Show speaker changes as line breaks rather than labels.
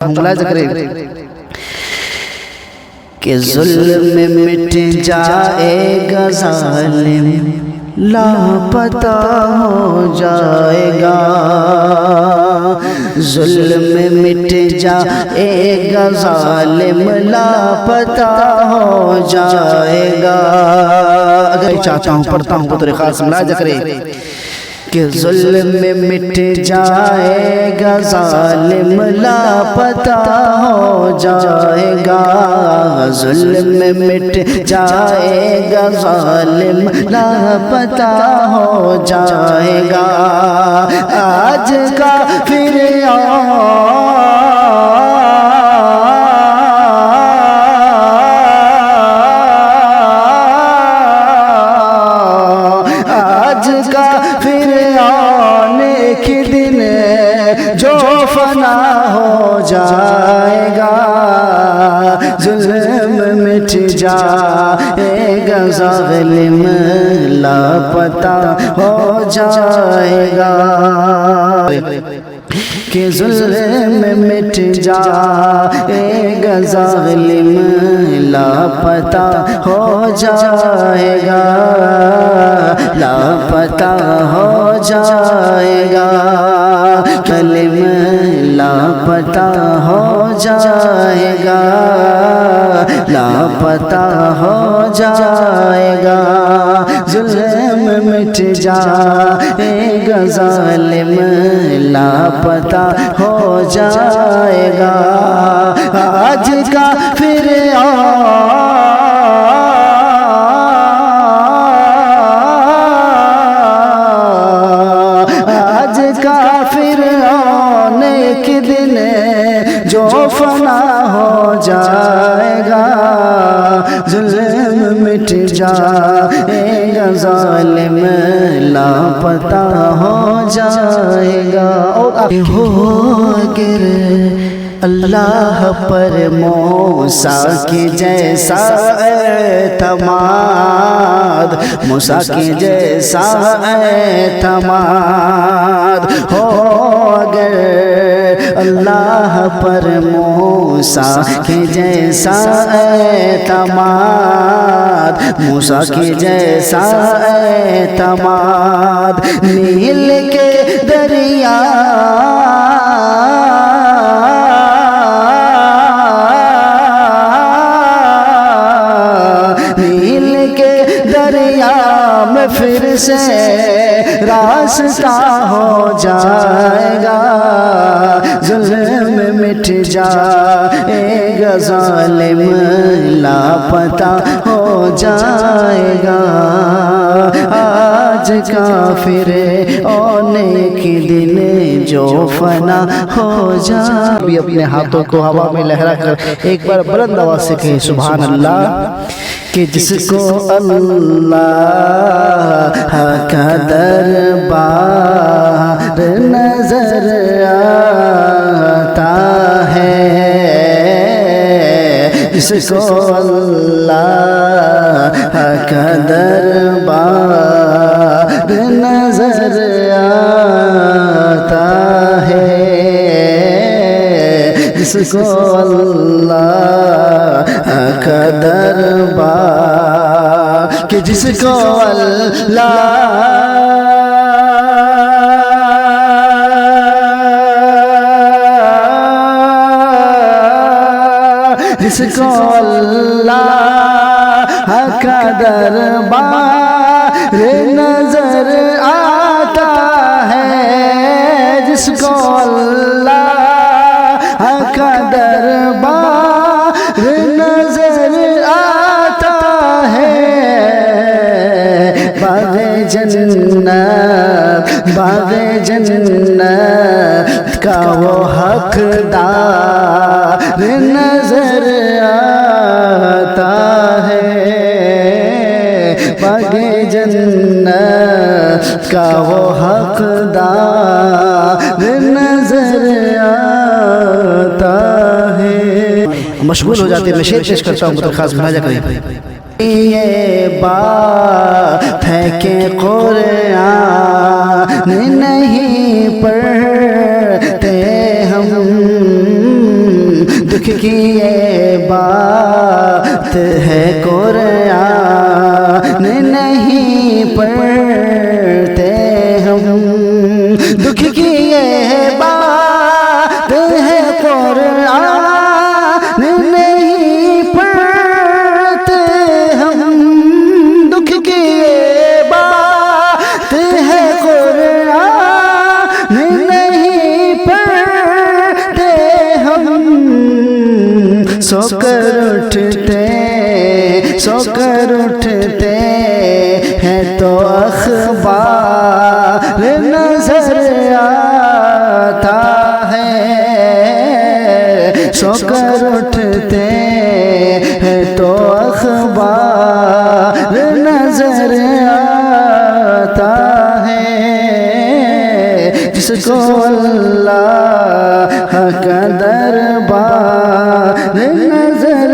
ملاحظہ کریں کہ ظلم مٹ جائے گا ظالم لاپتہ ہو جائے گا، ظلم مٹ جائے گا ظالم لاپتہ ہو جائے گا۔ اگر چاہتا ہوں پڑھتا ہوں بطور خاص ملاحظہ کریں کہ ظلم مٹ جائے گا ظالم لاپتہ ہو جائے گا، ظلم مٹ جائے گا ظالم لاپتہ ہو جائے گا۔ آج کا فرعون ایک دن جو فنا ہو جائے گا، ظلم مٹ جائے گا ظالم لاپتہ ہو جائے گا، کہ ظلم مٹ جائے گا ظالم لاپتہ ہو جائے گا، لاپتہ ہو جائے گا، کلم لاپتہ ہو جائے گا، لاپتہ ہو جائے گا، ظلم مٹ جائے گا ظالم لاپتہ ہو جائے گا۔ آج کا فرعون ایک دن جو فنا ہو جائے گا، ظلم مٹ جائے گا ظالم لاپتہ ہو جائے گا۔ اور ہو گر اللہ پر موسیٰ کے جیسا اعتماد، موسیٰ کے جیسا اعتماد ہو اگر اللہ پر موسیٰ کے جیسا اعتماد، موسیٰ کے جیسا اعتماد، نیل کے دریا میں پھر سے راستہ ہو جائے گا، ظلم مٹ جائے گا ظالم لاپتہ ہو جائے گا۔ آج کافر فرعون ایک دن جو فنا ہو جائے۔ بھی اپنے ہاتھوں کو ہوا میں لہرا کر ایک بار بلند آواز سے کہیں سبحان اللہ، کہ جس کو اللہ کا دربار نظر آتا ہے، جس کو اللہ کا دربار نظر آتا ہے، جس کو اللہ کا دربار، کہ جس کو اللہ جس کو اللہ کا دربار نظر آتا ہے، جس کو اللہ کا دربار نظر آتا ہے، باغ جنت باغ جنت کا وہ حقدار نظر آتا ہے، باغ جنت کا وہ حقدار نظر آتا ہے۔ مشغول ہو جاتے ہیں، میں شعر پیش کرتا ہوں، بطور خاص ملاحظہ کریں۔ یہ بات ہے کہ قرآن نہیں پڑھتے ہم، دکھ کی یہ بات ہے قرآن نہیں پڑھتے ہم، دکھ کی یہ بات ہے قرآن نہیں پڑھتے ہم، دکھ کی یہ بات ہے قرآن نہیں پڑھتے ہم، سو کر اٹھتے ہیں تو اخبار نظر آتا ہے، سو کر اٹھتے ہیں تو اخبار نظر آتا ہے، جس کو اللہ کا دربار نظر